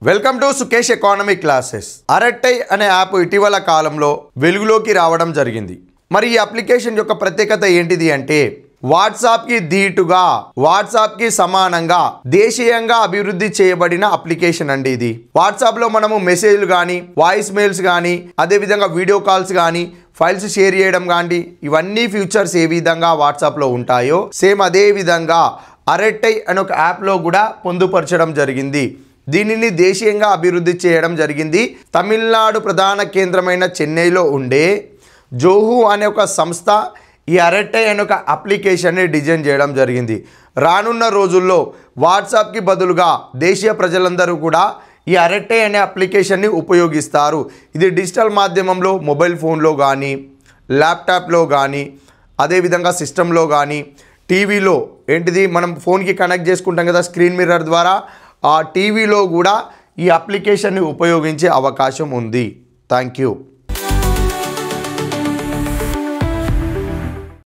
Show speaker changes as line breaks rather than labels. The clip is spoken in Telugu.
Welcome to Sukesh economy classes. Arattai అనే యాప్ ఇటీవల కాలంలో వెలుగులోకి రావడం జరిగింది. మరి ఈ అప్లికేషన్ యొక్క ప్రత్యేకత ఏంటిది అంటే వాట్సాప్కి ధీటుగా, వాట్సాప్కి సమానంగా దేశీయంగా అభివృద్ధి చేయబడిన అప్లికేషన్ అండి ఇది. వాట్సాప్లో మనము మెసేజ్లు కానీ, వాయిస్ మెయిల్స్ కానీ, అదేవిధంగా వీడియో కాల్స్ కానీ, ఫైల్స్ షేర్ చేయడం కానీ, ఇవన్నీ ఫీచర్స్ ఏ విధంగా వాట్సాప్లో ఉంటాయో సేమ్ అదే విధంగా అరట్టై అనే ఒక యాప్లో కూడా పొందుపరచడం జరిగింది. దీనిని దేశీయంగా అభివృద్ధి చేయడం జరిగింది. తమిళనాడు ప్రధాన కేంద్రమైన చెన్నైలో ఉండే జోహు అనే ఒక సంస్థ ఈ అరట్టై అనే ఒక అప్లికేషన్ని డిజైన్ చేయడం జరిగింది. రానున్న రోజుల్లో వాట్సాప్కి బదులుగా దేశీయ ప్రజలందరూ కూడా ఈ అరట్టై అనే అప్లికేషన్ని ఉపయోగిస్తారు. ఇది డిజిటల్ మాధ్యమంలో మొబైల్ ఫోన్లో కానీ, ల్యాప్టాప్లో కానీ, అదేవిధంగా సిస్టంలో కానీ, టీవీలో ఏంటిది మనం ఫోన్కి కనెక్ట్ చేసుకుంటాం కదా స్క్రీన్ మిర్రర్ ద్వారా, ఆ టీవీలో కూడా ఈ అప్లికేషన్ని ఉపయోగించే అవకాశం ఉంది. Thank you.